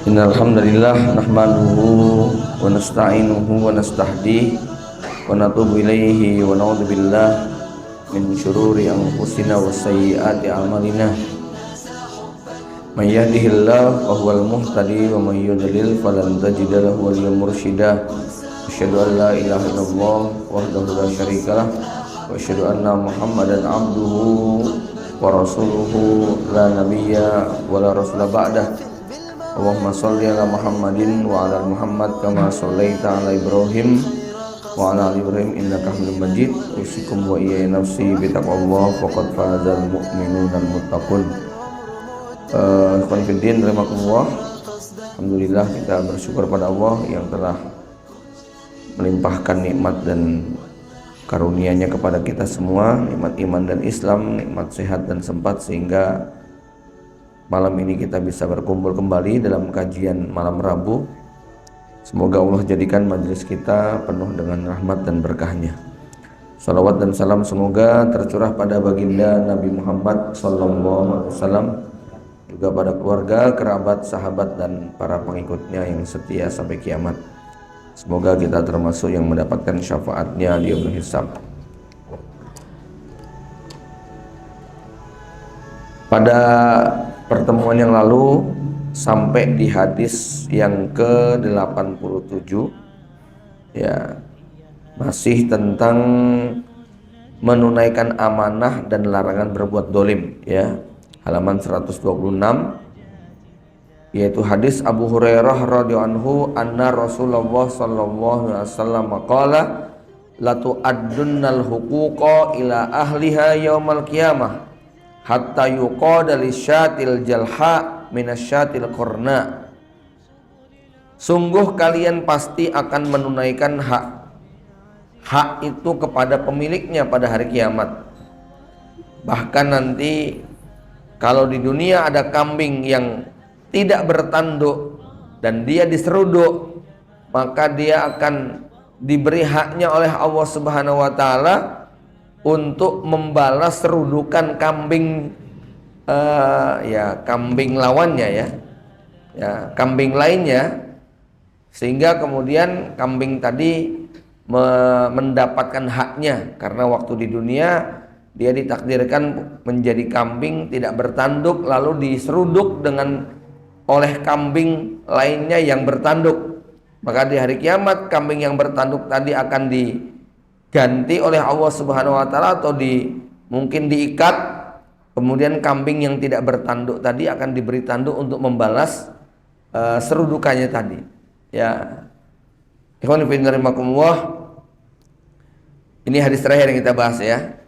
Innal hamdalillah nahmaduhu wa nasta'inuhu wa nastahdihi wa natubu ilaihi wa na'udzu billah min syururi anfusina wa sayyiati a'malina. May yahdihillahu fa huwal muhtadi wa may yudlil falan tajida lahu waliyyan mursyida. Asyhadu an la ilaha illallah wahdahu la syarikalah wa asyhadu anna Muhammadan abduhu wa rasuluhu la nabiyya wa la rasula ba'dah. Allahumma sholli ala Muhammadin wa ala Muhammad kama shallaita ala Ibrahim wa ala ali Ibrahim innaka Hamidum Majid. Usikum wa iyaya nafsi bi taqwallah faqad fazal mu'minuna al-muttaqun. Ikhwan fillah rahimakumullah. Alhamdulillah, kita bersyukur pada Allah yang telah melimpahkan nikmat dan karunia-Nya kepada kita semua, nikmat iman dan Islam, nikmat sehat dan sempat, sehingga malam ini kita bisa berkumpul kembali dalam kajian malam Rabu. Semoga Allah jadikan majelis kita penuh dengan rahmat dan berkahnya. Salawat dan salam semoga tercurah pada baginda Nabi Muhammad SAW, juga pada keluarga, kerabat, sahabat, dan para pengikutnya yang setia sampai kiamat. Semoga kita termasuk yang mendapatkan syafaatnya di yaumul hisab. Pada pertemuan yang lalu sampai di hadis yang ke-87, ya, masih tentang menunaikan amanah dan larangan berbuat dolim, ya, halaman 126, yaitu hadis Abu Hurairah radhiyallahu anhu anna Rasulullah sallallahu alaihi wasallam qala la tu'addunnal huquqa ila ahliha yaumal qiyamah hatta yuqada lisyatil jalha minasyatil qurna. Sungguh kalian pasti akan menunaikan hak itu kepada pemiliknya pada hari kiamat. Bahkan nanti kalau di dunia ada kambing yang tidak bertanduk dan dia diseruduk, maka dia akan diberi haknya oleh Allah Subhanahu wa taala untuk membalas serudukan kambing, kambing lawannya, kambing lainnya, sehingga kemudian kambing tadi mendapatkan haknya, karena waktu di dunia dia ditakdirkan menjadi kambing tidak bertanduk lalu diseruduk oleh kambing lainnya yang bertanduk. Maka di hari kiamat kambing yang bertanduk tadi akan diganti oleh Allah Subhanahu wa taala, atau mungkin diikat, kemudian kambing yang tidak bertanduk tadi akan diberi tanduk untuk membalas serudukannya tadi. Ya, ikhwan fillah rahimakumullah, ini hadis terakhir yang kita bahas, ya.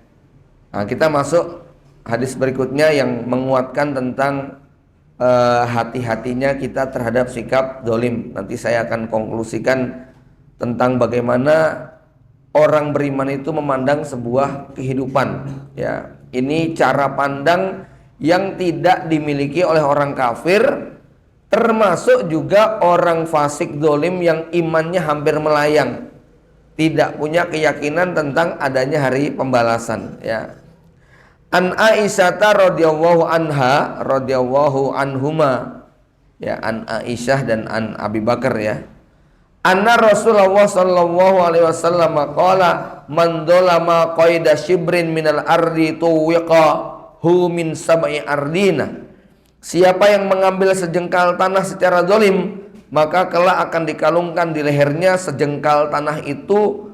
Nah, kita masuk hadis berikutnya yang menguatkan tentang hati-hatinya kita terhadap sikap dolim. Nanti saya akan konklusikan tentang bagaimana orang beriman itu memandang sebuah kehidupan, ya. Ini cara pandang yang tidak dimiliki oleh orang kafir, termasuk juga orang fasik dolim yang imannya hampir melayang, tidak punya keyakinan tentang adanya hari pembalasan, ya. An Aisyah radhiyallahu anha radhiyallahu anhuma, ya, an Aisyah dan an Abi Bakar, ya. Anna Rasulullah sallallahu alaihi wasallam qala man dzalama qaida shibrin minal ardi tuwiqahu min sab'i ardina. Siapa yang mengambil sejengkal tanah secara zalim, maka kelak akan dikalungkan di lehernya sejengkal tanah itu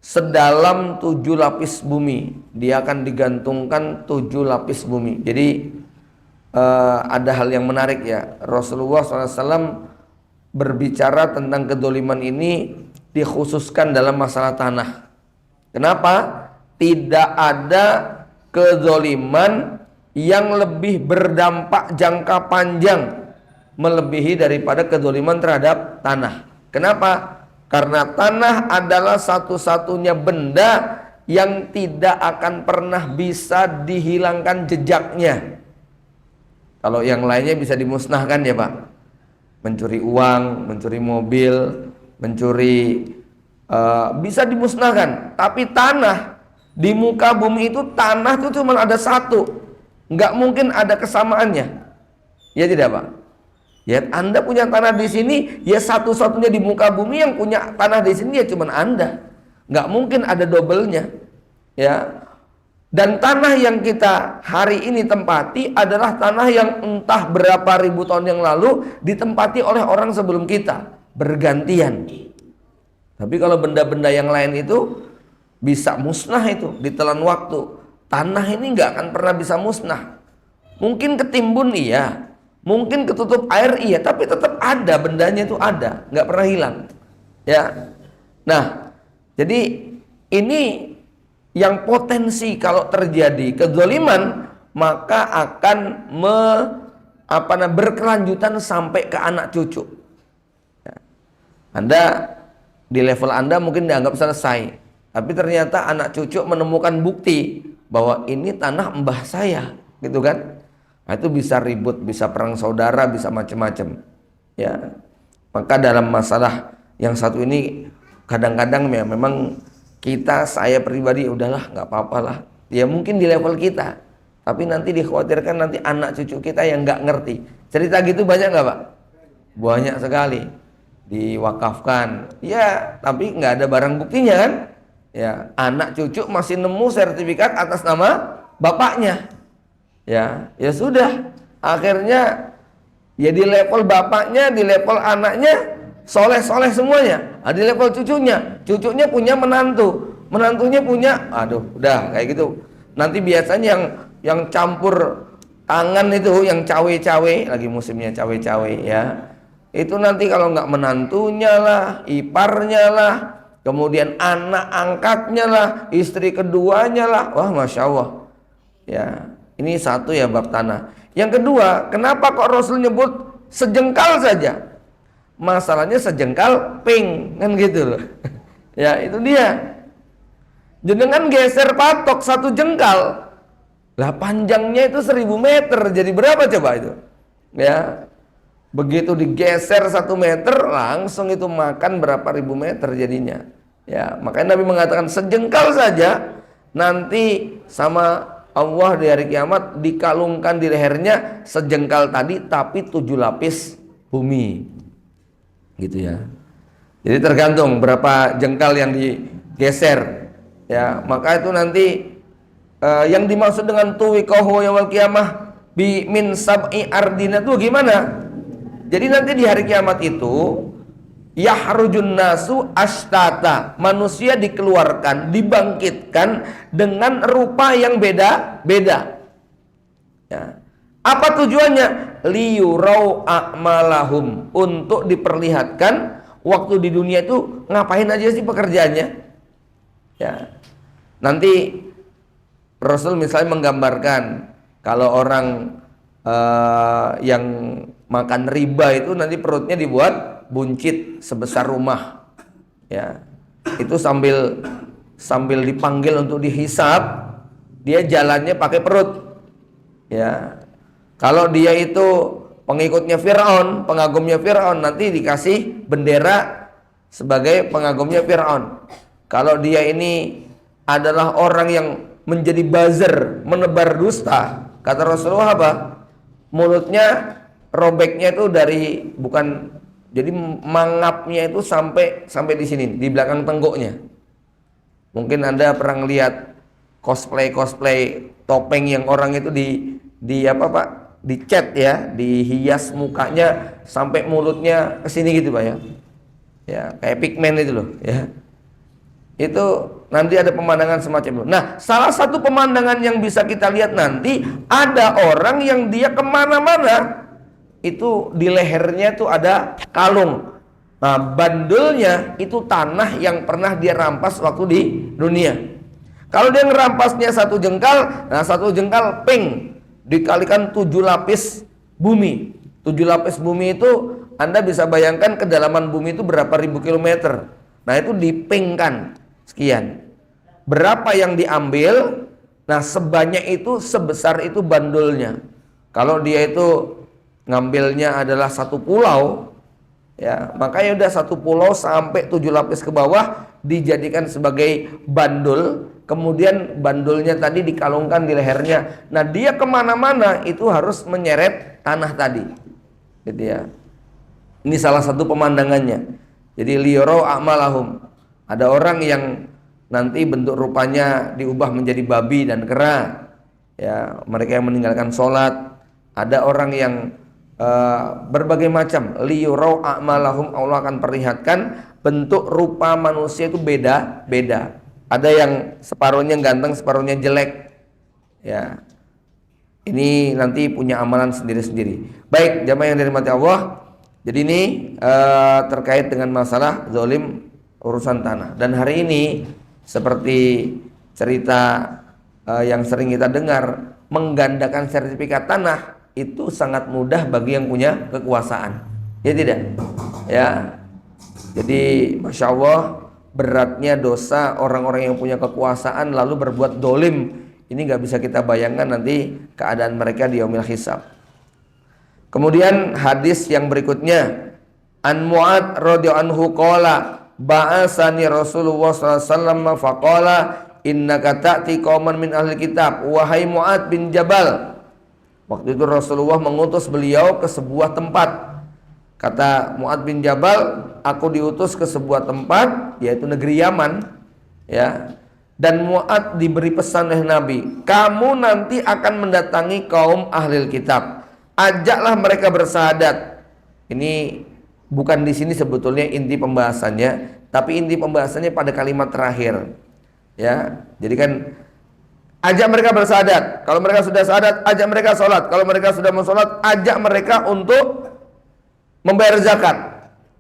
sedalam 7 lapis bumi. Dia akan digantungkan 7 lapis bumi. Jadi ada hal yang menarik, ya. Rasulullah SAW berbicara tentang kedoliman ini dikhususkan dalam masalah tanah. Kenapa? Tidak ada kedoliman yang lebih berdampak jangka panjang melebihi daripada kedoliman terhadap tanah. Kenapa? Karena tanah adalah satu-satunya benda yang tidak akan pernah bisa dihilangkan jejaknya. Kalau yang lainnya bisa dimusnahkan, ya Pak. Mencuri uang, mencuri mobil, mencuri bisa dimusnahkan. Tapi tanah, di muka bumi itu tanah itu cuma ada satu, nggak mungkin ada kesamaannya, ya tidak Pak? Ya, Anda punya tanah di sini, ya satu-satunya di muka bumi yang punya tanah di sini ya cuman Anda. Nggak mungkin ada dobelnya. Ya. Dan tanah yang kita hari ini tempati adalah tanah yang entah berapa ribu tahun yang lalu ditempati oleh orang sebelum kita, bergantian. Tapi kalau benda-benda yang lain itu bisa musnah itu ditelan waktu. Tanah ini nggak akan pernah bisa musnah. Mungkin ketimbun iya, mungkin ketutup air iya, tapi tetap ada, bendanya itu ada, nggak pernah hilang. Ya, nah, jadi ini yang potensi kalau terjadi kezaliman maka akan berkelanjutan sampai ke anak cucu. Ya. Anda di level Anda mungkin dianggap selesai, tapi ternyata anak cucu menemukan bukti bahwa ini tanah mbah saya, gitu kan? Nah, itu bisa ribut, bisa perang saudara, bisa macam-macam. Ya, maka dalam masalah yang satu ini kadang-kadang ya memang saya pribadi udahlah nggak apa-apa lah. Ya mungkin di level kita, tapi nanti dikhawatirkan nanti anak cucu kita yang nggak ngerti. Cerita gitu banyak nggak Pak? Banyak sekali. Diwakafkan, ya tapi nggak ada barang buktinya kan? Ya, anak cucu masih nemu sertifikat atas nama bapaknya. Ya sudah, akhirnya ya di level bapaknya, di level anaknya soleh-soleh semuanya. Di level cucunya punya menantunya punya, aduh udah kayak gitu. Nanti biasanya yang campur tangan itu, yang cawe-cawe, lagi musimnya cawe-cawe ya, itu nanti kalau nggak menantunya lah, iparnya lah, kemudian anak angkatnya lah, istri keduanya lah, wah Masya Allah. Ya, ini satu ya bab tanah. Yang kedua, kenapa kok Rasul nyebut sejengkal saja? Masalahnya sejengkal ping, kan gitu loh. Ya itu dia. Jenengan geser patok satu jengkal, lah panjangnya itu 1000 meter, jadi berapa coba itu? Ya, begitu digeser 1 meter, langsung itu makan berapa ribu meter jadinya. Ya, makanya Nabi mengatakan sejengkal saja nanti sama Allah di hari kiamat dikalungkan di lehernya sejengkal tadi tapi 7 lapis bumi. Gitu ya. Jadi tergantung berapa jengkal yang digeser. Ya, maka itu nanti yang dimaksud dengan tuwiqahu yaumil qiyamah bi min sab'i ardina itu gimana? Jadi nanti di hari kiamat itu yahrujun nasu ashtata, manusia dikeluarkan, dibangkitkan dengan rupa yang beda-beda. Ya. Apa tujuannya? Liyurau a'malahum, untuk diperlihatkan waktu di dunia itu ngapain aja sih pekerjaannya. Ya. Nanti Rasul misalnya menggambarkan kalau orang yang makan riba itu nanti perutnya dibuat buncit sebesar rumah. Ya. Itu sambil dipanggil untuk dihisap, dia jalannya pakai perut. Ya. Kalau dia itu pengikutnya Fir'aun, pengagumnya Fir'aun, nanti dikasih bendera sebagai pengagumnya Fir'aun. Kalau dia ini adalah orang yang menjadi buzzer, menebar dusta, kata Rasulullah apa? Mulutnya robeknya itu jadi mangapnya itu sampai di sini, di belakang tenggoknya. Mungkin Anda pernah lihat cosplay topeng yang orang itu dicat ya, dihias mukanya sampai mulutnya ke sini gitu Pak ya. Ya, kayak pigmen itu loh ya. Itu nanti ada pemandangan semacam itu. Nah, salah satu pemandangan yang bisa kita lihat nanti, ada orang yang dia kemana-mana itu di lehernya tuh ada kalung. Nah, bandulnya itu tanah yang pernah dia rampas waktu di dunia. Kalau dia ngerampasnya 1 jengkal, nah 1 jengkal ping dikalikan 7 lapis bumi. 7 lapis bumi itu Anda bisa bayangkan kedalaman bumi itu berapa ribu kilometer. Nah itu dipingkan sekian. Berapa yang diambil? Nah sebanyak itu, sebesar itu bandulnya. Kalau dia itu ngambilnya adalah 1 pulau, ya makanya udah 1 pulau sampai 7 lapis ke bawah dijadikan sebagai bandul. Kemudian bandulnya tadi dikalungkan di lehernya. Nah dia kemana-mana itu harus menyeret tanah tadi. gitu ya. Ini salah satu pemandangannya. Jadi liyarau a'malahum. Ada orang yang nanti bentuk rupanya diubah menjadi babi dan kera. Ya, mereka yang meninggalkan sholat. Ada orang yang berbagai macam. Liyarau a'malahum, Allah akan perlihatkan bentuk rupa manusia itu beda-beda. Ada yang separuhnya ganteng, separuhnya jelek. Ya. Ini nanti punya amalan sendiri-sendiri. Baik, jamaah yang dirahmati Allah. Jadi ini terkait dengan masalah zalim urusan tanah. Dan hari ini seperti cerita yang sering kita dengar, menggandakan sertifikat tanah itu sangat mudah bagi yang punya kekuasaan. Ya tidak? Ya. Jadi Masya Allah, beratnya dosa orang-orang yang punya kekuasaan lalu berbuat dolim. Ini nggak bisa kita bayangkan nanti keadaan mereka di yaumil hisab. Kemudian hadis yang berikutnya, an Mu'ad radhiyallahu anhu qala ba'asani Rasulullah sallallahu alaihi wasallam faqala innaka ta'ti qauman min ahli kitab. Wahai Mu'ad bin Jabal, waktu itu Rasulullah mengutus beliau ke sebuah tempat. Kata Mu'ad bin Jabal, aku diutus ke sebuah tempat yaitu negeri Yaman, ya. Dan Mu'ad diberi pesan oleh Nabi, kamu nanti akan mendatangi kaum ahli kitab, ajaklah mereka bersahadat. Ini bukan di sini sebetulnya inti pembahasannya, tapi inti pembahasannya pada kalimat terakhir. Ya, jadi kan ajak mereka bersahadat. Kalau mereka sudah sahadat, ajak mereka sholat. Kalau mereka sudah mau sholat, ajak mereka untuk membayar zakat.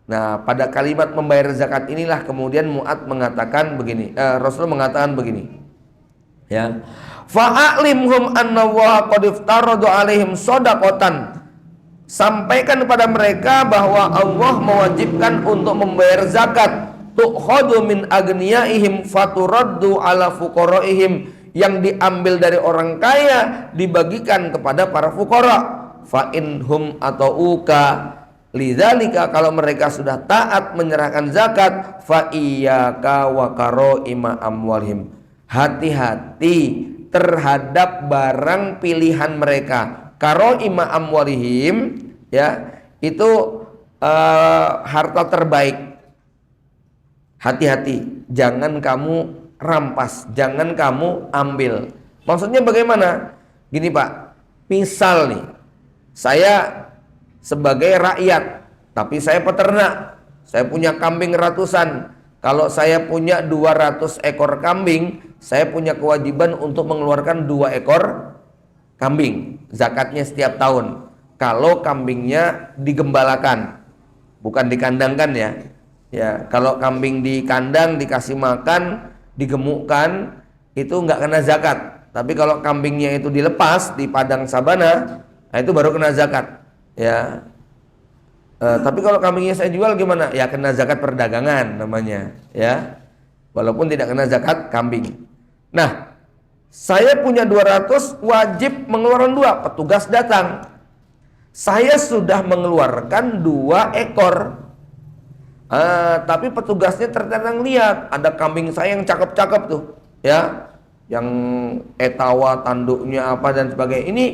Nah, pada kalimat membayar zakat inilah kemudian Mu'ad mengatakan begini, Rasul mengatakan begini, ya, fa'alimhum anna Allaha qad iftarada 'alaihim shadaqatan. Sampaikan kepada mereka bahwa Allah mewajibkan untuk membayar zakat, tu'khadhu min agniyaihim faturaddu 'ala fuqaraihim, yang diambil dari orang kaya dibagikan kepada para fuqara. Fa inhum atauka lidzalika, kalau mereka sudah taat menyerahkan zakat, fa iyyaka wa qaraima amwalihim, hati-hati terhadap barang pilihan mereka. Qaraima amwalihim, ya, itu harta terbaik. Hati-hati, jangan kamu rampas, jangan kamu ambil. Maksudnya bagaimana? Gini Pak, misal nih, saya sebagai rakyat, tapi saya peternak, saya punya kambing ratusan. Kalau saya punya 200 ekor kambing, saya punya kewajiban untuk mengeluarkan 2 ekor kambing, zakatnya setiap tahun. Kalau kambingnya digembalakan, bukan dikandangkan ya. Ya, kalau kambing di kandang dikasih makan, digemukkan, itu nggak kena zakat. Tapi kalau kambingnya itu dilepas di padang sabana, nah itu baru kena zakat. Ya, tapi kalau kambingnya saya jual gimana? Ya kena zakat perdagangan namanya, ya. Walaupun tidak kena zakat kambing. Nah, saya punya 200, wajib mengeluarkan 2. Petugas datang, saya sudah mengeluarkan 2 ekor. Tapi petugasnya ternyata lihat ada kambing saya yang cakep-cakep tuh, ya, yang etawa tanduknya apa dan sebagainya. Ini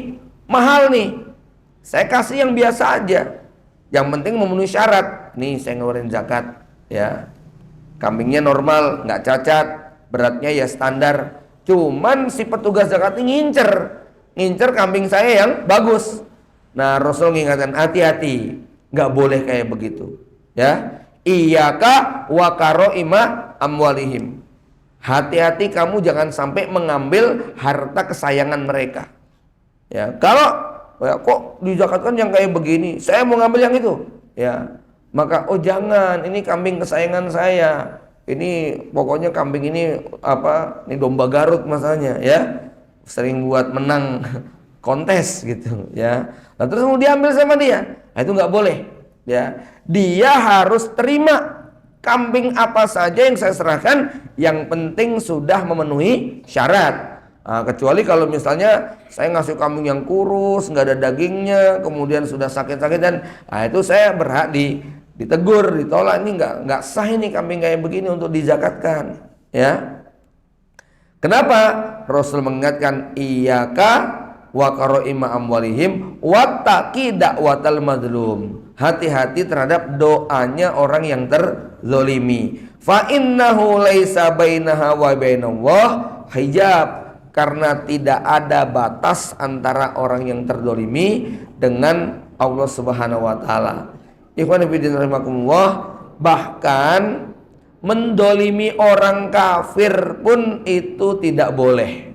mahal nih. Saya kasih yang biasa aja, yang penting memenuhi syarat. Nih saya ngeluarin zakat, ya. Kambingnya normal, nggak cacat, beratnya ya standar. Cuman si petugas zakat ini ngincer kambing saya yang bagus. Nah, Rasul mengingatkan, hati-hati, nggak boleh kayak begitu, ya. Iyyaka wa qaraima amwalihim. Hati-hati kamu jangan sampai mengambil harta kesayangan mereka. Ya, kalau ya, kok dizakatkan yang kayak begini, saya mau ngambil yang itu, ya, maka oh jangan, ini kambing kesayangan saya, ini pokoknya kambing ini apa, ini domba Garut masalahnya, ya, sering buat menang kontes gitu, ya. Nah, terus mau diambil sama dia, nah, itu nggak boleh, ya. Dia harus terima kambing apa saja yang saya serahkan, yang penting sudah memenuhi syarat. Nah, kecuali kalau misalnya saya ngasih kambing yang kurus, nggak ada dagingnya, kemudian sudah sakit-sakitan, nah itu saya berhak ditegur, ditolak. Ini nggak sah ini kambing kayak begini untuk dizakatkan, ya. Kenapa? Rasul mengingatkan, iyyaka wa qaraima amwalihim wattaqi da'watal madlum. Hati-hati terhadap doanya orang yang terzolimi. Fa innahu laisa bainaha wa bainallah hijab, karena tidak ada batas antara orang yang terzolimi dengan Allah Subhanahu wa taala. Ikhwan fillah rahimakumullah, bahkan mendolimi orang kafir pun itu tidak boleh.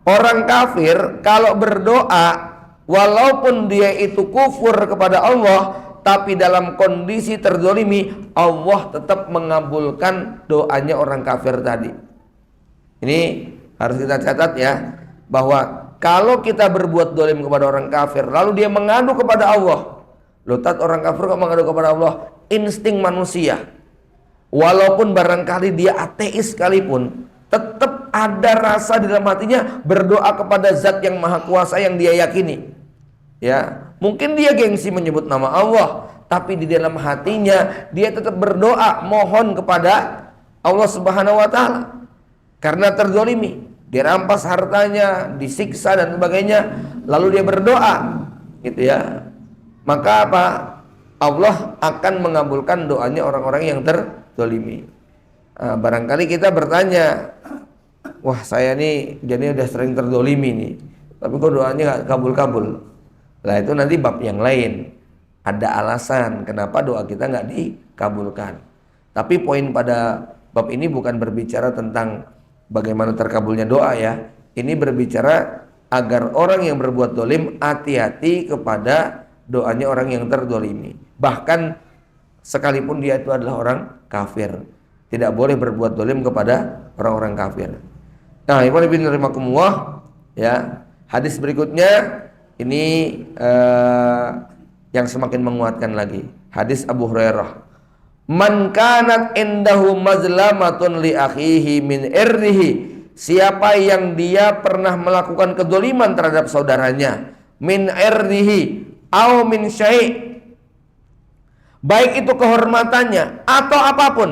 Orang kafir kalau berdoa, walaupun dia itu kufur kepada Allah, tapi dalam kondisi terzolimi, Allah tetap mengabulkan doanya orang kafir tadi. Ini harus kita catat ya, bahwa kalau kita berbuat dolim kepada orang kafir, lalu dia mengadu kepada Allah, lotat orang kafir kok mengadu kepada Allah, insting manusia. Walaupun barangkali dia ateis sekalipun, tetap ada rasa di dalam hatinya berdoa kepada zat yang maha kuasa yang dia yakini. Ya, mungkin dia gengsi menyebut nama Allah, tapi di dalam hatinya dia tetap berdoa mohon kepada Allah Subhanahu wa taala. Karena terzolimi, dirampas hartanya, disiksa dan sebagainya, lalu dia berdoa, gitu ya. Maka apa? Allah akan mengabulkan doanya orang-orang yang terzolimi. Barangkali kita bertanya, wah saya nih jadi udah sering terzolimi nih, tapi kok doanya nggak kabul-kabul. Nah itu nanti bab yang lain. Ada alasan kenapa doa kita nggak dikabulkan. Tapi poin pada bab ini bukan berbicara tentang bagaimana terkabulnya doa ya. Ini berbicara agar orang yang berbuat dolim hati-hati kepada doanya orang yang terzolimi. Bahkan sekalipun dia itu adalah orang kafir, tidak boleh berbuat dolim kepada orang-orang kafir. Nah, ikhwan fillah rahimakumullah, ya. Hadis berikutnya ini yang semakin menguatkan lagi. Hadis Abu Hurairah. Man kanat indahu mazlamatun li akhihi min irdihi. Siapa yang dia pernah melakukan kedoliman terhadap saudaranya, min irdihi au min syai', baik itu kehormatannya atau apapun,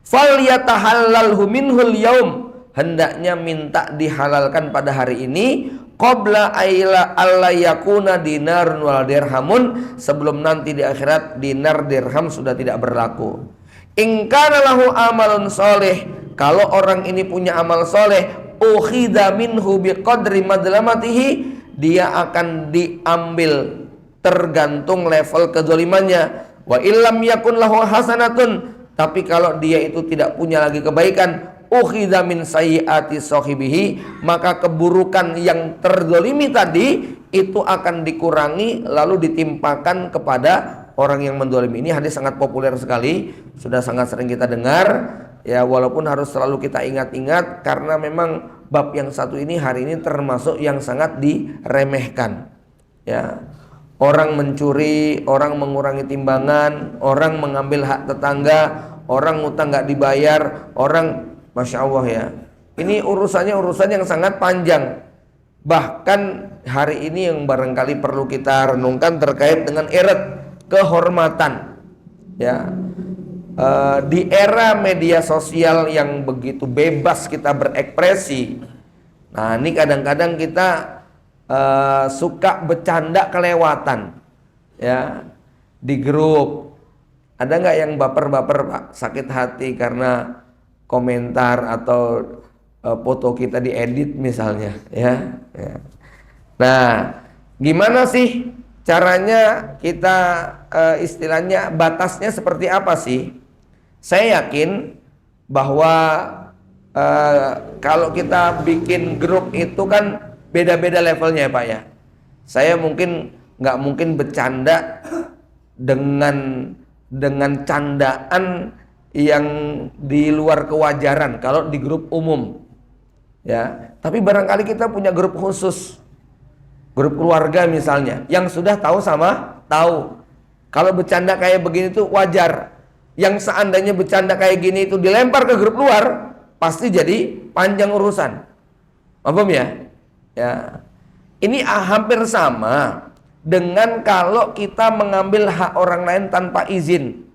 falyatahallalhu minhul yaum, hendaknya minta dihalalkan pada hari ini, qabla aila alla yakuna dinarun wal dirhamun, sebelum nanti di akhirat dinar dirham sudah tidak berlaku. In kana lahu amalun soleh, kalau orang ini punya amal soleh, ukhidha minhu biqadri madlamatihi, dia akan diambil tergantung level kezalimannya. Wa illam yakun lahu hasanatun, tapi kalau dia itu tidak punya lagi kebaikan, ukhidha min sayyiati sahibihi, maka keburukan yang terzalimi tadi itu akan dikurangi lalu ditimpakan kepada orang yang menzalimi. Ini hadis sangat populer sekali, sudah sangat sering kita dengar ya, walaupun harus selalu kita ingat-ingat karena memang bab yang satu ini hari ini termasuk yang sangat diremehkan ya. Orang mencuri, orang mengurangi timbangan, orang mengambil hak tetangga, orang ngutang nggak dibayar, orang, masya Allah ya, ini urusannya urusan yang sangat panjang. Bahkan hari ini yang barangkali perlu kita renungkan terkait dengan irat, kehormatan ya. Di era media sosial yang begitu bebas kita berekspresi, nah ini kadang-kadang kita suka bercanda kelewatan ya di grup. Ada nggak yang baper-baper Pak, sakit hati karena komentar atau foto kita diedit misalnya ya. Nah gimana sih caranya kita istilahnya batasnya seperti apa sih? Saya yakin bahwa kalau kita bikin grup itu kan beda-beda levelnya ya Pak ya. Saya mungkin nggak mungkin bercanda dengan candaan yang di luar kewajaran kalau di grup umum ya. Tapi barangkali kita punya grup khusus, grup keluarga misalnya, yang sudah tahu sama tahu. Kalau bercanda kayak begini tuh wajar. Yang seandainya bercanda kayak gini itu dilempar ke grup luar, pasti jadi panjang urusan. Paham ya? Ya, ini hampir sama dengan kalau kita mengambil hak orang lain tanpa izin.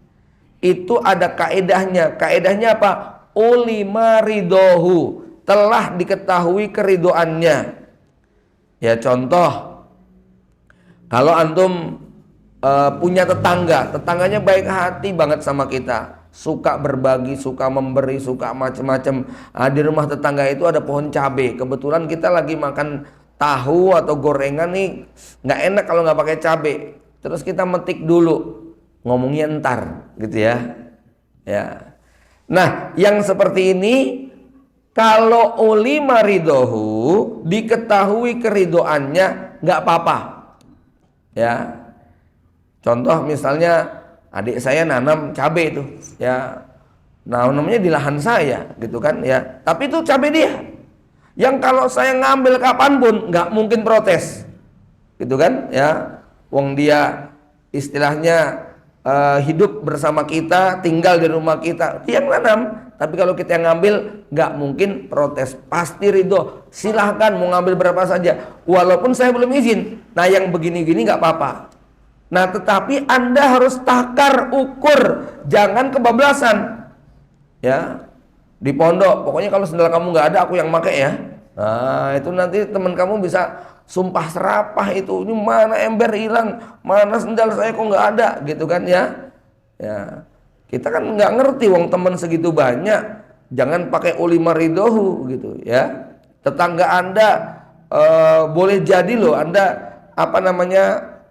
Itu ada kaedahnya. Kaedahnya apa? Ulima ridohu. telah diketahui keridoannya. Ya contoh, kalau antum punya tetangganya baik hati banget sama kita, suka berbagi, suka memberi, suka macam-macam. Di rumah tetangga itu ada pohon cabai, kebetulan kita lagi makan tahu atau gorengan nih, nggak enak kalau nggak pakai cabai. Terus kita metik dulu, ngomongnya ntar, gitu ya. Ya. Nah, yang seperti ini kalau ulima ridhohu, diketahui keridoannya, nggak apa-apa. Ya, contoh misalnya adik saya nanam cabai itu, ya, nanamnya di lahan saya, gitu kan, ya. Tapi itu cabai dia, yang kalau saya ngambil kapanpun nggak mungkin protes, gitu kan, ya. Wong dia istilahnya hidup bersama kita, tinggal di rumah kita, dia yang nanam. Tapi kalau kita yang ngambil, nggak mungkin protes, pasti ridho. Silahkan mau ngambil berapa saja, walaupun saya belum izin. Nah yang begini-gini nggak apa-apa. Nah tetapi Anda harus takar ukur, jangan kebablasan. Ya, di pondok, pokoknya kalau sendal kamu nggak ada, aku yang pakai ya. Nah itu nanti teman kamu bisa sumpah serapah itu, ini mana ember hilang, mana sendal saya kok nggak ada, gitu kan ya. Ya. Kita kan nggak ngerti wong teman segitu banyak, jangan pakai ulima ridhohu gitu ya. Tetangga Anda boleh jadi loh Anda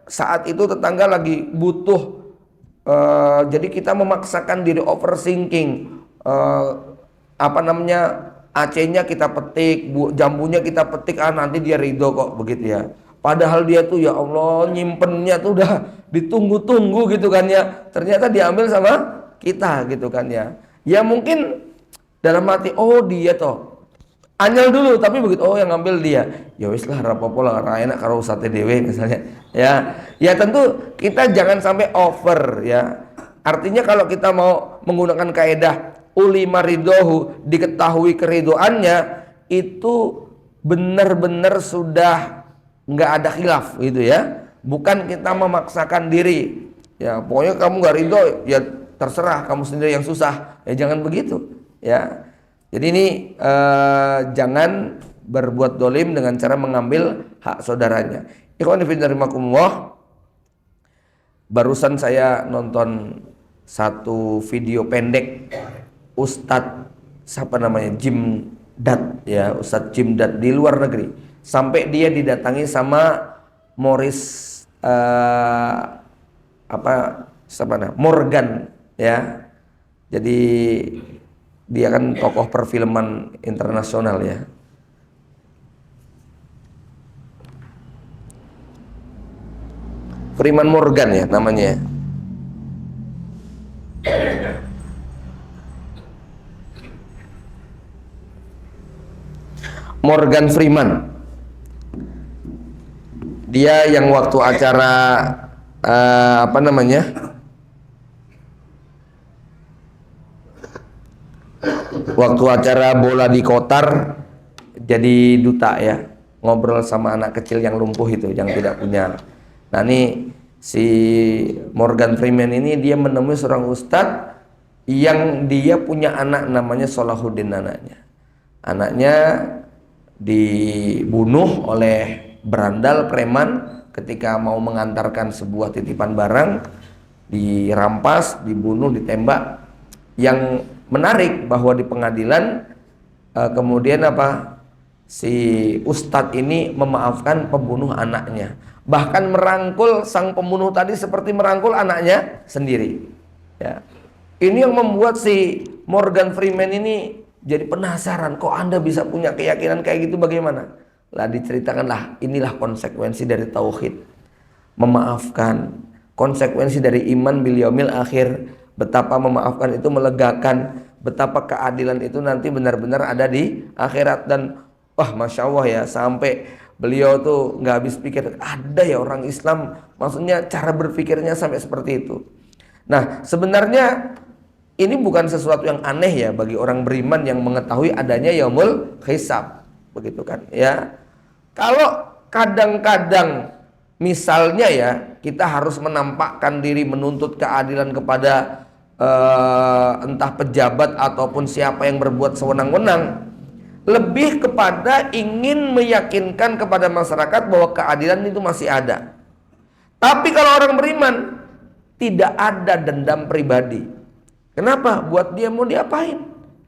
saat itu tetangga lagi butuh, jadi kita memaksakan diri overthinking, AC-nya kita petik, jambunya kita petik, nanti dia ridho kok, begitu ya. Padahal dia tuh ya Allah nyimpennya tuh udah ditunggu-tunggu gitu kan ya. Ternyata diambil sama kita gitu kan ya. Ya mungkin dalam hati, oh dia toh anyel dulu, tapi begitu oh yang ngambil dia, ya wis lah rapopo lah, enak karo sate dewe misalnya ya. Ya tentu kita jangan sampai over ya. Artinya kalau kita mau menggunakan kaedah ulima ridhohu, diketahui keridoannya, itu benar-benar sudah nggak ada khilaf gitu ya. Bukan kita memaksakan diri ya, pokoknya kamu nggak ridho ya terserah kamu sendiri yang susah, ya jangan begitu ya. Jadi ini jangan berbuat dolim dengan cara mengambil hak saudaranya. Ikhwan fillah rahimakumullah, barusan saya nonton satu video pendek Ustadz siapa namanya, Jim Dat ya, Ustadz Jim Dat di luar negeri, sampai dia didatangi sama Morris Morgan ya. Jadi dia kan tokoh perfilman internasional ya. Freeman Morgan ya namanya. Morgan Freeman. Dia yang waktu acara waktu acara bola di Qatar jadi duta ya, ngobrol sama anak kecil yang lumpuh itu, yang tidak punya. Nah ini si Morgan Freeman ini dia menemui seorang ustadz yang dia punya anak namanya Salahuddin. Anaknya dibunuh oleh berandal preman ketika mau mengantarkan sebuah titipan barang, dirampas, dibunuh, ditembak. Yang menarik bahwa di pengadilan kemudian si ustadz ini memaafkan pembunuh anaknya, bahkan merangkul sang pembunuh tadi seperti merangkul anaknya sendiri ya. Ini yang membuat si Morgan Freeman ini jadi penasaran, kok Anda bisa punya keyakinan kayak gitu, bagaimana? Lah diceritakanlah, inilah konsekuensi dari tauhid, memaafkan, konsekuensi dari iman bil yaumil akhir. Betapa memaafkan itu melegakan, betapa keadilan itu nanti benar-benar ada di akhirat. Dan wah Masya Allah ya, sampai beliau tuh nggak habis pikir, ada ya orang Islam, maksudnya cara berpikirnya sampai seperti itu. Nah sebenarnya ini bukan sesuatu yang aneh ya bagi orang beriman yang mengetahui adanya yaumul hisab, begitu kan ya. Kalau kadang-kadang misalnya ya kita harus menampakkan diri menuntut keadilan kepada entah pejabat ataupun siapa yang berbuat sewenang-wenang, lebih kepada ingin meyakinkan kepada masyarakat bahwa keadilan itu masih ada. Tapi kalau orang beriman tidak ada dendam pribadi. Kenapa? Buat dia mau diapain?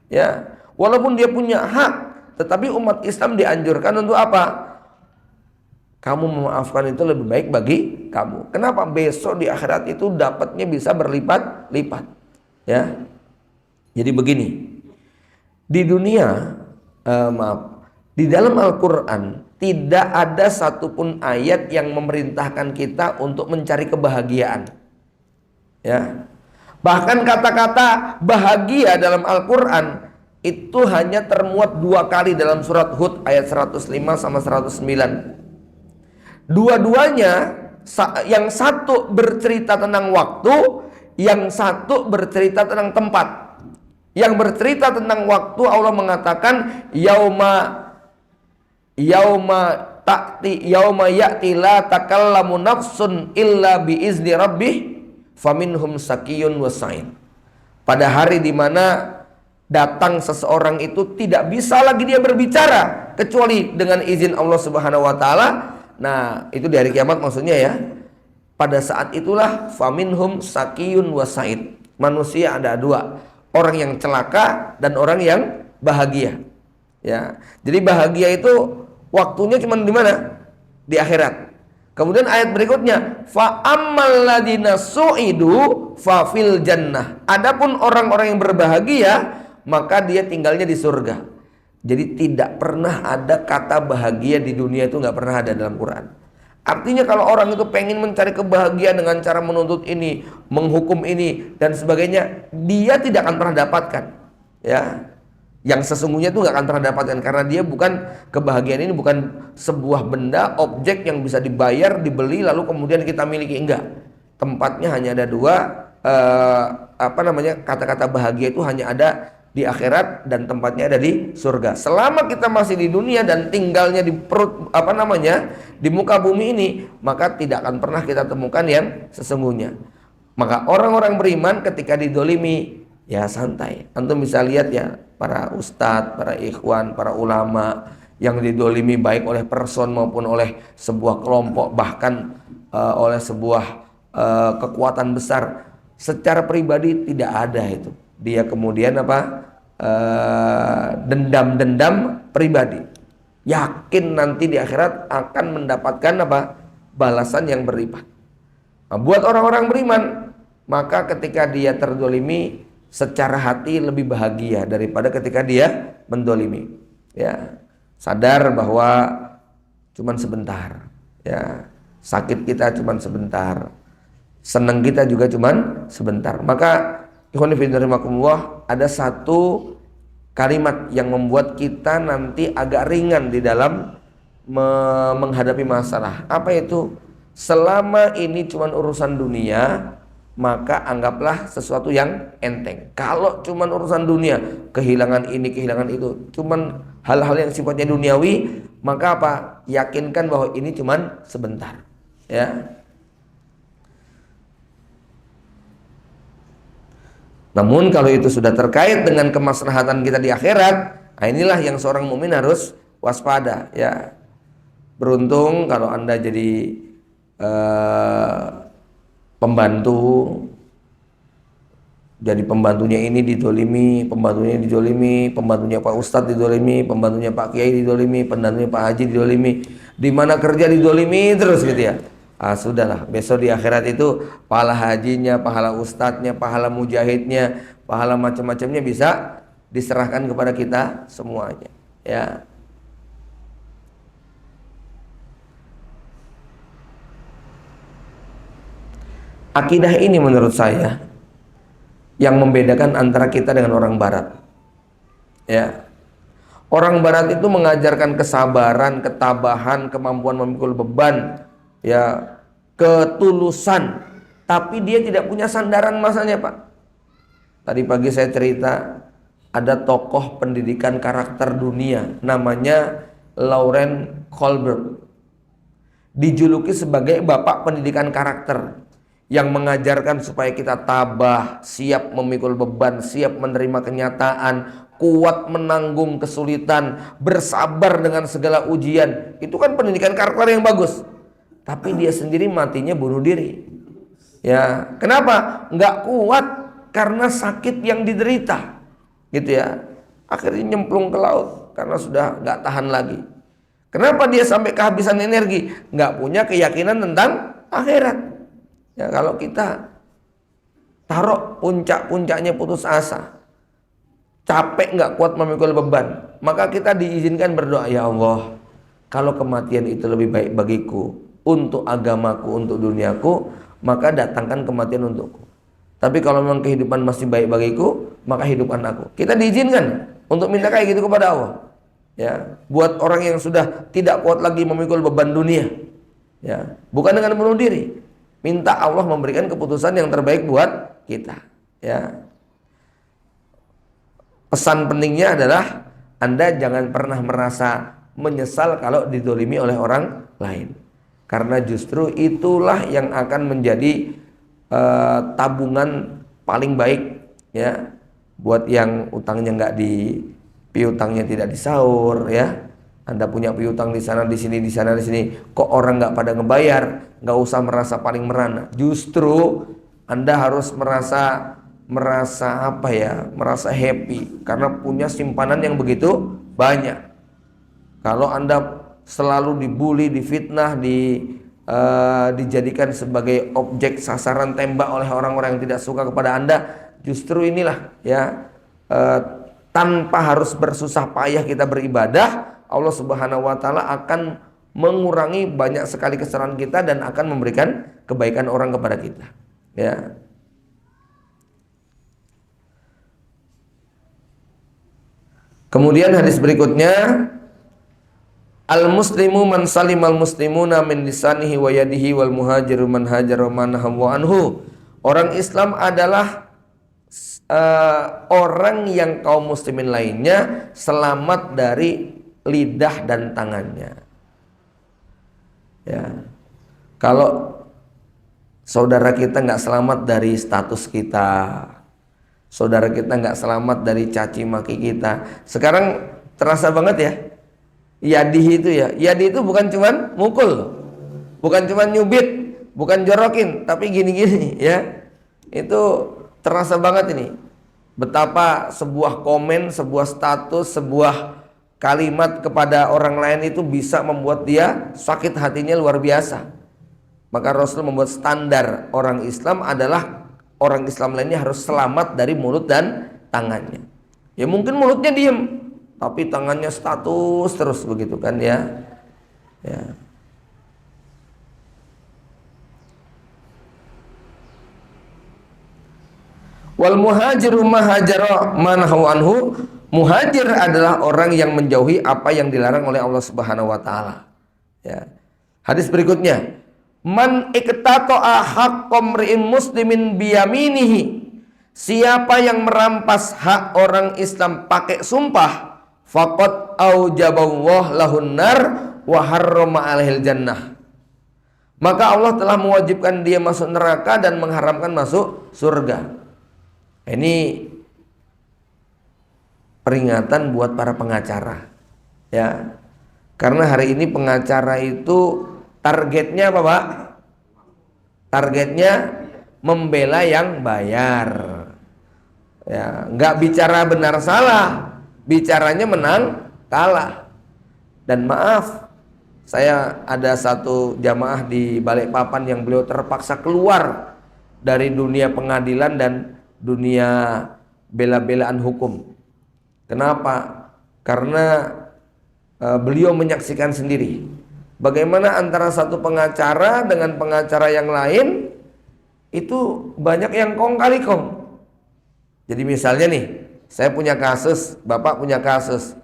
Ya, walaupun dia punya hak, tetapi umat Islam dianjurkan untuk apa? Kamu memaafkan itu lebih baik bagi kamu. Kenapa? Besok di akhirat itu dapatnya bisa berlipat-lipat. Ya. Jadi begini. Di dunia di dalam Al-Quran tidak ada satupun ayat yang memerintahkan kita untuk mencari kebahagiaan. Ya. Bahkan kata-kata bahagia dalam Al-Quran itu hanya termuat 2 kali dalam surat Hud ayat 105 sama 109. Dua-duanya, yang satu bercerita tentang waktu, yang satu bercerita tentang tempat. Yang bercerita tentang waktu Allah mengatakan yauma ya'ti la takallamu nafsun illa biizni rabbih faminhum sakiyun wasa'in. Pada hari di mana datang seseorang itu tidak bisa lagi dia berbicara kecuali dengan izin Allah Subhanahu wa taala. Nah, itu di hari kiamat maksudnya ya. Pada saat itulah faminhum sakiyun wasa'id. Manusia ada 2. Orang yang celaka dan orang yang bahagia. Ya. Jadi bahagia itu waktunya cuma di mana? Di akhirat. Kemudian ayat berikutnya, fa ammal ladina su'idu fa fil jannah. Adapun orang-orang yang berbahagia, maka dia tinggalnya di surga. Jadi tidak pernah ada kata bahagia di dunia, itu nggak pernah ada dalam Quran. Artinya kalau orang itu pengen mencari kebahagiaan dengan cara menuntut ini, menghukum ini dan sebagainya, dia tidak akan pernah dapatkan. Ya, yang sesungguhnya itu nggak akan pernah dapatkan karena dia bukan, kebahagiaan ini bukan sebuah benda, objek yang bisa dibayar, dibeli lalu kemudian kita miliki, enggak. Tempatnya hanya ada 2, kata-kata bahagia itu hanya ada di akhirat dan tempatnya ada di surga. Selama kita masih di dunia dan tinggalnya di perut di muka bumi ini, maka tidak akan pernah kita temukan yang sesungguhnya. Maka orang-orang beriman ketika didolimi, ya santai. Antum bisa lihat ya, para ustadz, para ikhwan, para ulama yang didolimi baik oleh person maupun oleh sebuah kelompok, bahkan oleh sebuah kekuatan besar, secara pribadi tidak ada itu. Dia kemudian dendam-dendam pribadi, yakin nanti di akhirat akan mendapatkan balasan yang berlipat. Nah, buat orang-orang beriman, maka ketika dia terdolimi secara hati lebih bahagia daripada ketika dia mendolimi. Ya, sadar bahwa cuman sebentar. Ya, sakit kita cuman sebentar, senang kita juga cuman sebentar. Maka ikhwan fillah rahimakumullah, ada satu kalimat yang membuat kita nanti agak ringan di dalam menghadapi masalah. Apa itu? Selama ini cuma urusan dunia, maka anggaplah sesuatu yang enteng. Kalau cuma urusan dunia, kehilangan ini, kehilangan itu, cuma hal-hal yang sifatnya duniawi, maka apa? Yakinkan bahwa ini cuma sebentar. Ya. Namun kalau itu sudah terkait dengan kemaslahatan kita di akhirat, nah inilah yang seorang mukmin harus waspada. Ya, beruntung kalau Anda jadi pembantu, jadi pembantunya ini didolimi, pembantunya Pak Ustadz didolimi, pembantunya Pak Kiai didolimi, pembantunya Pak Haji didolimi, di mana kerja didolimi terus gitu ya. Sudahlah, besok di akhirat itu pahala hajinya, pahala ustadznya, pahala mujahidnya, pahala macam-macamnya bisa diserahkan kepada kita semuanya. Ya. Akidah ini menurut saya yang membedakan antara kita dengan orang Barat. Ya. Orang Barat itu mengajarkan kesabaran, ketabahan, kemampuan memikul beban, ya, ketulusan, tapi dia tidak punya sandaran masanya, Pak. Tadi pagi saya cerita ada tokoh pendidikan karakter dunia namanya Lauren Kohlberg, dijuluki sebagai bapak pendidikan karakter, yang mengajarkan supaya kita tabah, siap memikul beban, siap menerima kenyataan, kuat menanggung kesulitan, bersabar dengan segala ujian. Itu kan pendidikan karakter yang bagus. Tapi dia sendiri matinya bunuh diri. Ya, kenapa? Nggak kuat karena sakit yang diderita. Gitu ya. Akhirnya nyemplung ke laut karena sudah nggak tahan lagi. Kenapa dia sampai kehabisan energi? Nggak punya keyakinan tentang akhirat. Ya, kalau kita taruh puncak-puncaknya putus asa, capek nggak kuat memikul beban, maka kita diizinkan berdoa, ya Allah, kalau kematian itu lebih baik bagiku, untuk agamaku, untuk duniaku, maka datangkan kematian untukku. Tapi kalau memang kehidupan masih baik bagiku, maka hidupkan aku. Kita diizinkan untuk minta kayak gitu kepada Allah. Ya, buat orang yang sudah tidak kuat lagi memikul beban dunia. Ya, bukan dengan bunuh diri. Minta Allah memberikan keputusan yang terbaik buat kita. Ya. Pesan pentingnya adalah Anda jangan pernah merasa menyesal kalau didolimi oleh orang lain. Karena justru itulah yang akan menjadi tabungan paling baik, ya, buat yang utangnya nggak piutangnya tidak disaur, ya. Anda punya piutang di sana, di sini, di sana, di sini, kok orang nggak pada ngebayar, nggak usah merasa paling merana. Justru Anda harus merasa apa ya, merasa happy karena punya simpanan yang begitu banyak. Kalau Anda selalu dibully, difitnah, dijadikan sebagai objek sasaran tembak oleh orang-orang yang tidak suka kepada Anda, justru inilah, ya, tanpa harus bersusah payah kita beribadah, Allah Subhanahu wa taala akan mengurangi banyak sekali kesalahan kita dan akan memberikan kebaikan orang kepada kita, ya. Kemudian hadis berikutnya, al-muslimu man salimal muslimuna min lisanihi wa yadihi wal muhajiru man hajara man hawa anhu. Orang Islam adalah orang yang kaum muslimin lainnya selamat dari lidah dan tangannya. Ya. Kalau saudara kita nggak selamat dari status kita, saudara kita nggak selamat dari caci maki kita. Sekarang terasa banget ya. Yadih itu ya. Yadih itu bukan cuman mukul, bukan cuman nyubit, bukan jorokin, tapi gini-gini ya. Itu terasa banget ini. Betapa sebuah komen, sebuah status, sebuah kalimat kepada orang lain itu bisa membuat dia sakit hatinya luar biasa. Maka Rasul membuat standar orang Islam adalah orang Islam lainnya harus selamat dari mulut dan tangannya. Ya mungkin mulutnya diem, tapi tangannya status terus begitu kan ya. Ya. Wal muhajiru mahajara man anhu. Muhajir adalah orang yang menjauhi apa yang dilarang oleh Allah Subhanahu wa taala. Ya. Hadis berikutnya, man iktata'a haqqam ri'in muslimin biyaminihi. Siapa yang merampas hak orang Islam pakai sumpah, faqad aujaballahu lahun nar wa harrama alaihil jannah. Maka Allah telah mewajibkan dia masuk neraka dan mengharamkan masuk surga. Ini peringatan buat para pengacara, ya. Karena hari ini pengacara itu targetnya apa, Pak? Targetnya membela yang bayar. Ya, nggak bicara benar salah, bicaranya menang kalah. Dan maaf, saya ada satu jamaah di Balikpapan yang beliau terpaksa keluar dari dunia pengadilan dan dunia bela-belaan hukum. Kenapa? Karena beliau menyaksikan sendiri bagaimana antara satu pengacara dengan pengacara yang lain itu banyak yang kong kali kong. Jadi misalnya nih, saya punya kasus, Bapak punya kasus.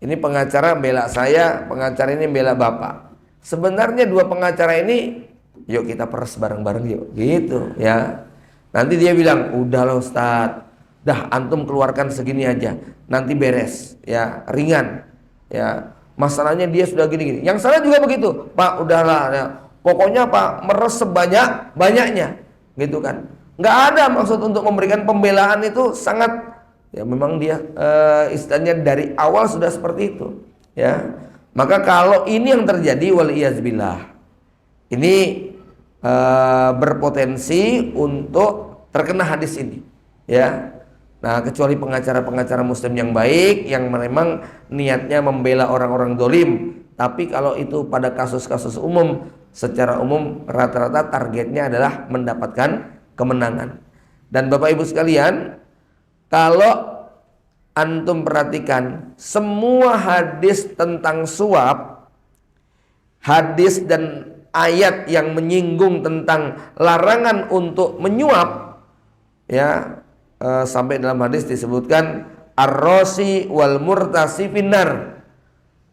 Ini pengacara bela saya, pengacara ini bela Bapak. Sebenarnya dua pengacara ini, yuk kita peres bareng-bareng yuk, gitu ya. Nanti dia bilang, udahlah Ustadz, dah antum keluarkan segini aja, nanti beres, ya, ringan, ya. Masalahnya dia sudah gini-gini. Yang salah juga begitu, Pak, udahlah, ya. Pokoknya Pak meres sebanyak-banyaknya, gitu kan. Nggak ada maksud untuk memberikan pembelaan itu sangat Ya memang dia istilahnya dari awal sudah seperti itu. Ya, maka kalau ini yang terjadi waliyazbillah, ini berpotensi untuk terkena hadis ini. Ya, nah kecuali pengacara-pengacara Muslim yang baik, yang memang niatnya membela orang-orang dolim. Tapi kalau itu pada kasus-kasus umum, secara umum rata-rata targetnya adalah mendapatkan kemenangan. Dan Bapak Ibu sekalian, kalau antum perhatikan semua hadis tentang suap, hadis dan ayat yang menyinggung tentang larangan untuk menyuap, ya sampai dalam hadis disebutkan ar-rosi wal murtasi finnar,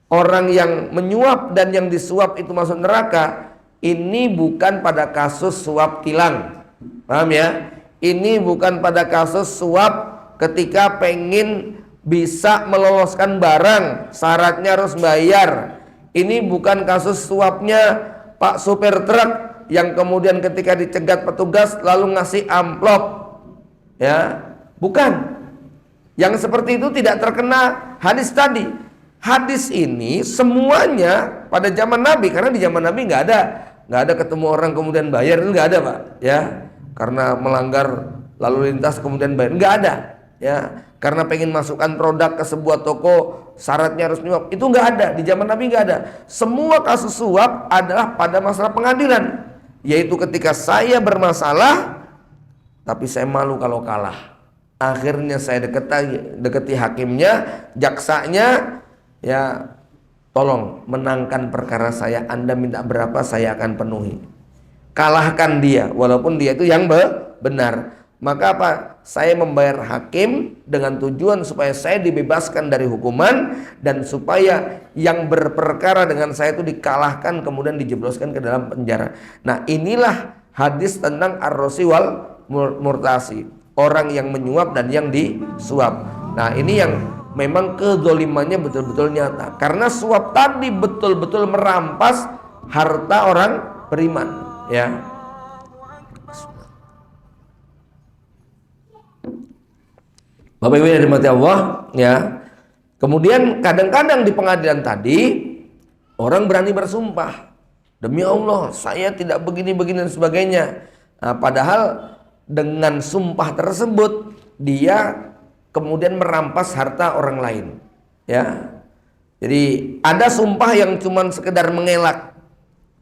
orang yang menyuap dan yang disuap itu masuk neraka. Ini bukan pada kasus suap tilang, paham ya? Ini bukan pada kasus suap ketika pengen bisa meloloskan barang, syaratnya harus bayar. Ini bukan kasus suapnya Pak supir truk yang kemudian ketika dicegat petugas lalu ngasih amplop. Ya, bukan. Yang seperti itu tidak terkena hadis tadi. Hadis ini semuanya pada zaman Nabi, karena di zaman Nabi nggak ada ketemu orang kemudian bayar, itu nggak ada, Pak. Ya, karena melanggar lalu lintas kemudian bayar, nggak ada. Ya, karena pengen masukkan produk ke sebuah toko syaratnya harus nyuap, itu nggak ada di zaman Nabi, nggak ada. Semua kasus suap adalah pada masalah pengadilan, yaitu ketika saya bermasalah tapi saya malu kalau kalah, akhirnya saya dekati hakimnya, jaksanya, ya tolong menangkan perkara saya, Anda minta berapa saya akan penuhi, kalahkan dia walaupun dia itu yang benar. Maka apa? Saya membayar hakim dengan tujuan supaya saya dibebaskan dari hukuman dan supaya yang berperkara dengan saya itu dikalahkan kemudian dijebloskan ke dalam penjara. Nah, inilah hadis tentang ar-rosi wal murtasi, orang yang menyuap dan yang disuap. Nah, ini yang memang kezolimannya betul-betul nyata, karena suap tadi betul-betul merampas harta orang beriman, ya. Bapak Ibu yang dirahmati Allah, ya. Kemudian kadang-kadang di pengadilan tadi orang berani bersumpah, demi Allah saya tidak begini-begini dan sebagainya. Nah, padahal dengan sumpah tersebut dia kemudian merampas harta orang lain, ya. Jadi ada sumpah yang cuman sekedar mengelak,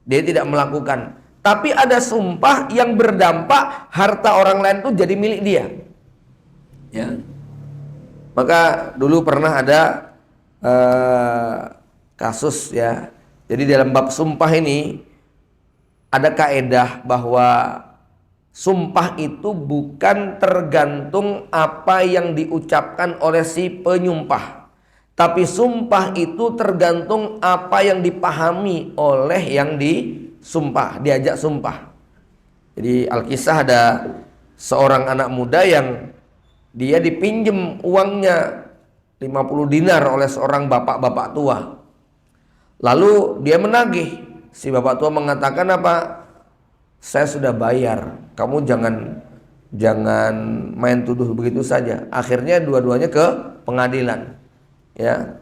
dia tidak melakukan. Tapi ada sumpah yang berdampak harta orang lain itu jadi milik dia, ya. Maka dulu pernah ada kasus, ya. Jadi dalam bab sumpah ini ada kaedah bahwa sumpah itu bukan tergantung apa yang diucapkan oleh si penyumpah, tapi sumpah itu tergantung apa yang dipahami oleh yang disumpah, diajak sumpah. Jadi Alkisah ada seorang anak muda yang dia dipinjem uangnya 50 dinar oleh seorang bapak-bapak tua. Lalu dia menagih. Si bapak tua mengatakan apa? Saya sudah bayar. Kamu jangan main tuduh begitu saja. Akhirnya dua-duanya ke pengadilan. Ya.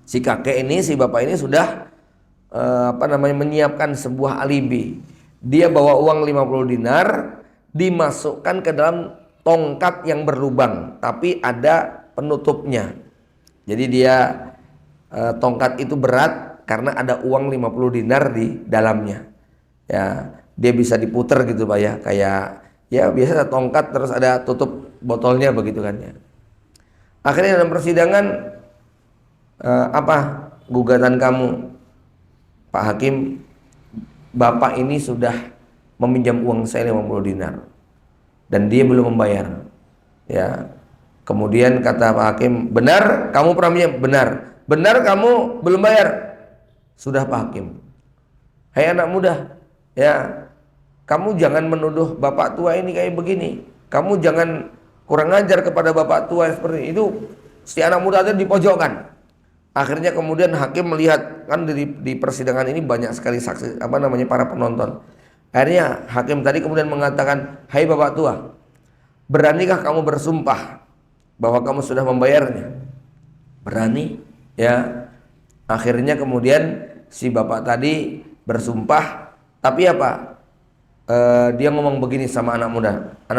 Si kakek ini, si bapak ini sudah menyiapkan sebuah alibi. Dia bawa uang 50 dinar dimasukkan ke dalam tongkat yang berlubang, tapi ada penutupnya. Jadi dia tongkat itu berat karena ada uang 50 dinar di dalamnya. Ya, dia bisa diputer gitu Pak ya, kayak ya biasa ada tongkat terus ada tutup botolnya begitu kan ya. Akhirnya dalam persidangan gugatan kamu Pak Hakim, Bapak ini sudah meminjam uang saya 50 dinar dan dia belum membayar. Ya. Kemudian kata Pak Hakim, benar kamu pernah minjam? Benar. Benar kamu belum bayar? Sudah Pak Hakim. Hai anak muda, ya, kamu jangan menuduh bapak tua ini kayak begini. Kamu jangan kurang ajar kepada bapak tua seperti itu. Si anak muda itu dipojokkan. Akhirnya kemudian hakim melihat kan di persidangan ini banyak sekali saksi para penonton. Akhirnya hakim tadi kemudian mengatakan, hai bapak tua, beranikah kamu bersumpah bahwa kamu sudah membayarnya. Berani, ya. Akhirnya kemudian si bapak tadi bersumpah, tapi apa? Dia ngomong begini sama anak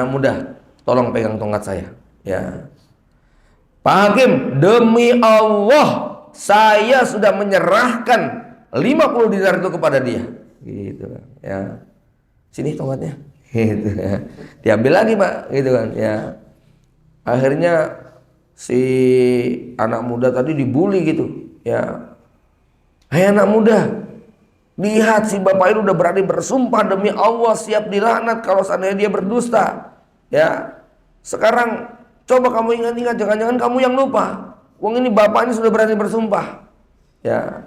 muda, tolong pegang tongkat saya, ya. Pak Hakim, demi Allah saya sudah menyerahkan 50 dinar itu kepada dia, gitu kan, ya. Sini tongkatnya, gitu ya. Diambil lagi Pak, gitu kan, ya. Akhirnya si anak muda tadi dibully gitu, ya. Hai anak muda, lihat si bapak itu udah berani bersumpah demi Allah siap dilaknat kalau seandainya dia berdusta, ya. Sekarang coba kamu ingat-ingat, jangan-jangan kamu yang lupa. Wong ini bapak ini sudah berani bersumpah, ya.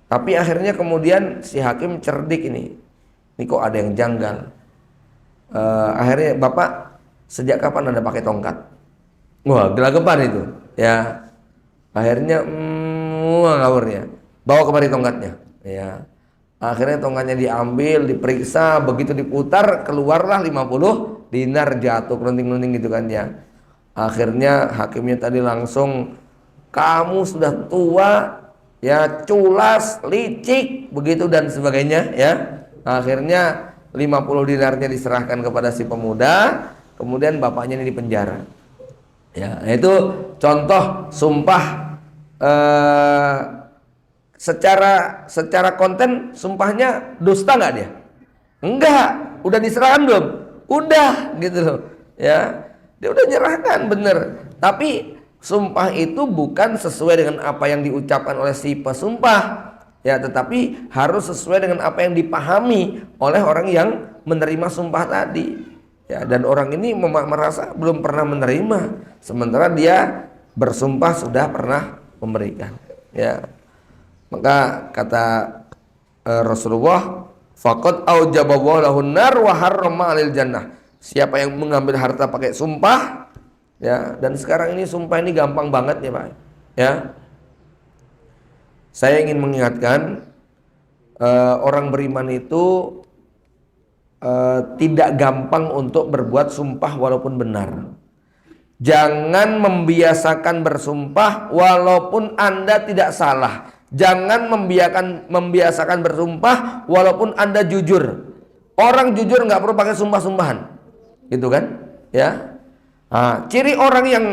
Tapi akhirnya kemudian si hakim cerdik ini kok ada yang janggal. Akhirnya bapak, sejak kapan Anda pakai tongkat? Wah, gelagapan itu, ya. Akhirnya ngawurnya, bawa kemari tongkatnya, ya. Akhirnya tongkatnya diambil, diperiksa, begitu diputar keluarlah 50 dinar jatuh kelunting-kelunting gitu kan, ya. Akhirnya hakimnya tadi langsung, kamu sudah tua, ya, culas, licik, begitu dan sebagainya, ya. Akhirnya 50 dinarnya diserahkan kepada si pemuda, kemudian bapaknya ini dipenjara. Ya, itu contoh sumpah secara konten sumpahnya dusta nggak dia? Enggak, udah diserahkan belum? Udah, gitu loh, ya. Dia udah nyerahkan, bener. Tapi sumpah itu bukan sesuai dengan apa yang diucapkan oleh si pesumpah, ya, tetapi harus sesuai dengan apa yang dipahami oleh orang yang menerima sumpah tadi, ya. Dan orang ini merasa belum pernah menerima, sementara dia bersumpah sudah pernah memberikan, ya. Maka kata Rasulullah, faqad aujaballahu lahun nar wa harrama 'alil jannah. Siapa yang mengambil harta pakai sumpah, ya, dan sekarang ini sumpah ini gampang banget ya Pak, ya. Saya ingin mengingatkan orang beriman itu tidak gampang untuk berbuat sumpah walaupun benar. Jangan membiasakan bersumpah walaupun Anda tidak salah. Jangan membiasakan bersumpah walaupun Anda jujur. Orang jujur nggak perlu pakai sumpah-sumpahan, gitu kan? Ya. Nah, ciri orang yang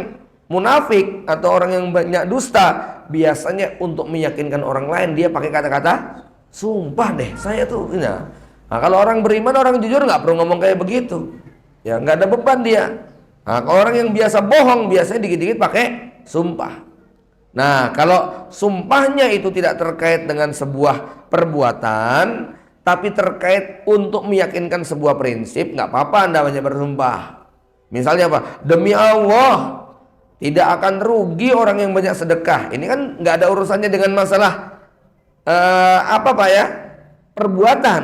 munafik atau orang yang banyak dusta biasanya untuk meyakinkan orang lain dia pakai kata-kata sumpah deh saya tuh. Nah, kalau orang beriman, orang jujur nggak perlu ngomong kayak begitu, ya, nggak ada beban dia. Nah, kalau orang yang biasa bohong biasanya dikit-dikit pakai sumpah. Nah, kalau sumpahnya itu tidak terkait dengan sebuah perbuatan, tapi terkait untuk meyakinkan sebuah prinsip, nggak apa-apa Anda banyak bersumpah. Misalnya apa? Demi Allah tidak akan rugi orang yang banyak sedekah. Ini kan nggak ada urusannya dengan masalah apa Pak ya? Perbuatan,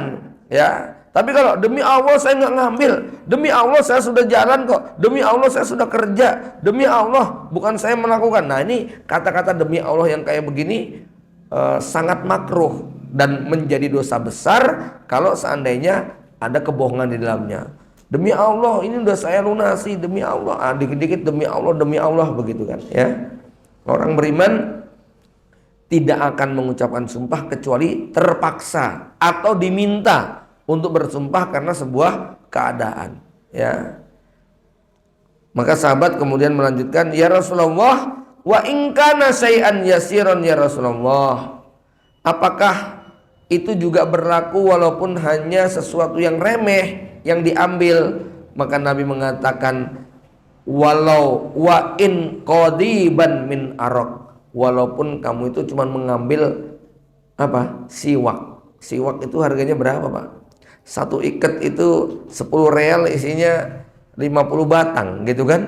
ya. Tapi kalau demi Allah saya nggak ngambil, demi Allah saya sudah jalan kok, demi Allah saya sudah kerja, demi Allah bukan saya melakukan. Nah, ini kata-kata demi Allah yang kayak begini sangat makruh dan menjadi dosa besar kalau seandainya ada kebohongan di dalamnya. Demi Allah ini udah saya lunasi, demi Allah, dikit-dikit demi Allah begitu kan, ya. Orang beriman tidak akan mengucapkan sumpah kecuali terpaksa atau diminta untuk bersumpah karena sebuah keadaan, ya. Maka sahabat kemudian melanjutkan, ya Rasulullah, wa in kana syai'an yasiran ya Rasulullah. Apakah itu juga berlaku walaupun hanya sesuatu yang remeh yang diambil? Maka Nabi mengatakan, walau wa in qadiban min araq. Walaupun kamu itu cuma mengambil apa? Siwak. Siwak itu harganya berapa Pak? Satu ikat itu 10 real isinya 50 batang gitu kan.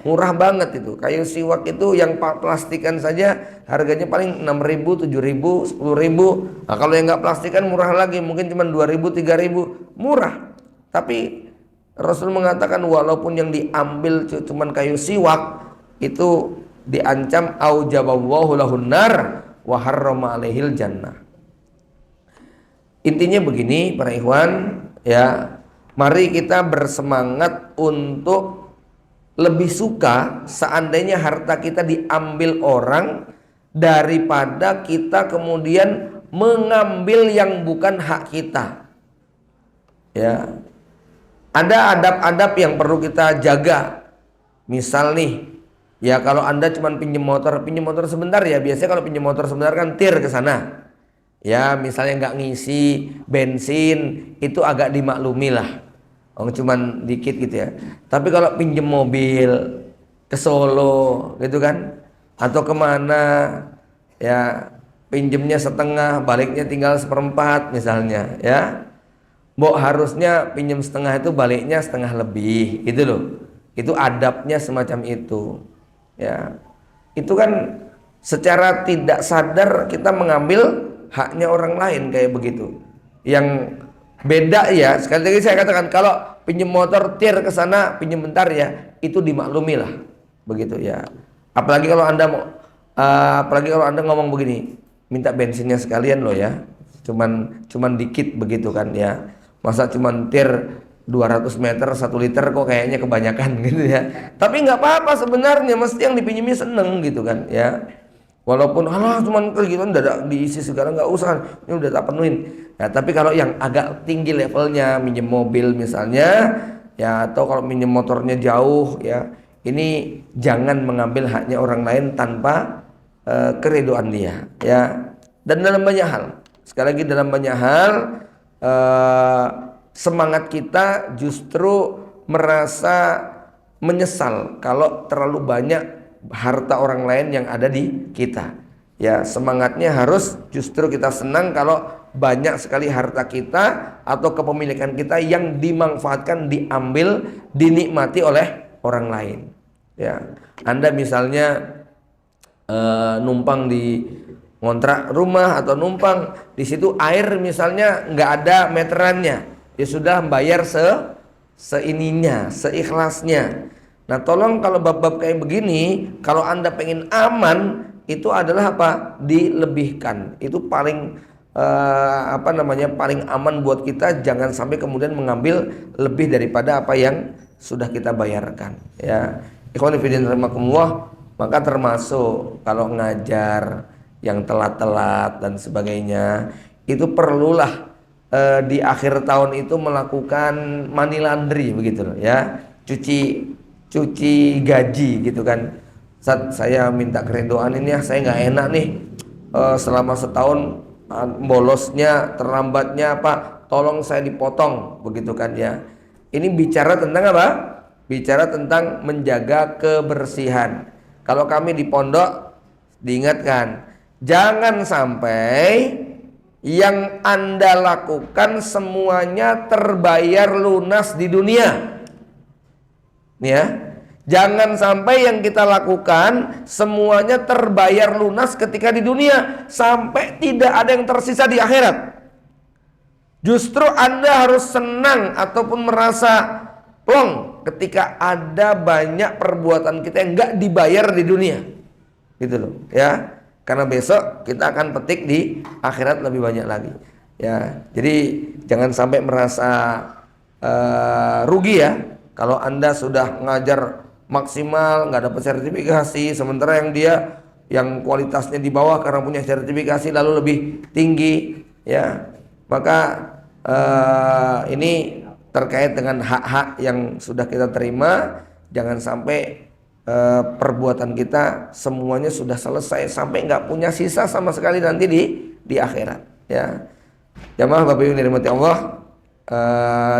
Murah banget itu. Kayu siwak itu yang plastikan saja harganya paling 6.000, 7.000, 10.000. Nah, kalau yang nggak plastikan murah lagi, mungkin cuma 2.000, 3.000. Murah. Tapi Rasul mengatakan walaupun yang diambil cuma kayu siwak itu diancam aujaballahu lahun nar wa harrama alaihil jannah. Intinya begini para ikhwan, ya, mari kita bersemangat untuk lebih suka seandainya harta kita diambil orang daripada kita kemudian mengambil yang bukan hak kita. Ya, ada adab-adab yang perlu kita jaga. Misal nih, ya kalau Anda cuma pinjam motor sebentar ya. Biasanya kalau pinjam motor sebentar kan tir ke sana. Ya, misalnya nggak ngisi bensin itu agak dimaklumi lah. Oh, cuman dikit gitu ya. Tapi kalau pinjam mobil ke Solo gitu kan, atau kemana, ya pinjemnya setengah, baliknya tinggal seperempat misalnya, ya. Mbok harusnya pinjam setengah itu baliknya setengah lebih gitu loh. Itu adabnya semacam itu. Ya. Itu kan secara tidak sadar kita mengambil haknya orang lain kayak begitu. Yang beda ya, sekali lagi saya katakan kalau pinjam motor tir ke sana, pinjam bentar ya, itu dimaklumi lah. Begitu ya. Apalagi kalau Anda mau ngomong begini, minta bensinnya sekalian loh ya. Cuman dikit begitu kan ya. Masa cuman tir 200 meter 1 liter kok kayaknya kebanyakan gitu ya. Tapi nggak apa-apa sebenarnya, mesti yang dipinjemi seneng gitu kan ya. Walaupun alah cuman gitu udah diisi segala, nggak usah, ini udah tak penuhin. Ya, tapi kalau yang agak tinggi levelnya, minjem mobil misalnya, ya atau kalau minjem motornya jauh ya, ini jangan mengambil haknya orang lain tanpa keriduan dia ya. Dan dalam banyak hal, sekali lagi dalam banyak hal semangat kita justru merasa menyesal kalau terlalu banyak harta orang lain yang ada di kita. Ya, semangatnya harus justru kita senang kalau banyak sekali harta kita atau kepemilikan kita yang dimanfaatkan, diambil, dinikmati oleh orang lain. Ya, Anda misalnya numpang di ngontrak rumah atau numpang di situ, air misalnya nggak ada meterannya, ya sudah bayar seininya, seikhlasnya. Nah, tolong kalau bab-bab kayak begini, kalau Anda pengen aman, itu adalah apa? Dilebihkan. Itu paling paling aman buat kita. Jangan sampai kemudian mengambil lebih daripada apa yang sudah kita bayarkan. Ya, ikhwan fillah rahimakumullah, maka termasuk kalau ngajar yang telat-telat dan sebagainya, itu perlulah di akhir tahun itu melakukan money laundry begitu loh ya, cuci gaji gitu kan. Saat saya minta keredoan ini ya, saya nggak enak nih selama setahun bolosnya, terlambatnya apa, tolong saya dipotong begitu kan ya. Ini bicara tentang apa? Bicara tentang menjaga kebersihan. Kalau kami di pondok diingatkan, jangan sampai yang Anda lakukan semuanya terbayar lunas di dunia. Ya, jangan sampai yang kita lakukan semuanya terbayar lunas ketika di dunia, sampai tidak ada yang tersisa di akhirat. Justru Anda harus senang ataupun merasa plong ketika ada banyak perbuatan kita yang nggak dibayar di dunia, gitu loh ya. Karena besok kita akan petik di akhirat lebih banyak lagi. Ya, jadi jangan sampai merasa rugi ya. Kalau Anda sudah ngajar maksimal nggak dapat sertifikasi, sementara yang kualitasnya di bawah karena punya sertifikasi lalu lebih tinggi, ya maka ini terkait dengan hak-hak yang sudah kita terima. Jangan sampai perbuatan kita semuanya sudah selesai sampai nggak punya sisa sama sekali nanti di akhirat. Ya, jamaah Bapak Ibu dirahmati Allah,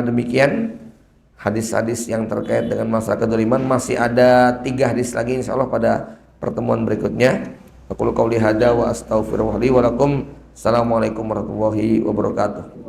demikian hadis-hadis yang terkait dengan masalah kedzaliman. Masih ada 3 hadis lagi insyaallah pada pertemuan berikutnya. Aku qouli hadza wa astaghfirullah li wa lakum. Assalamualaikum warahmatullahi wabarakatuh.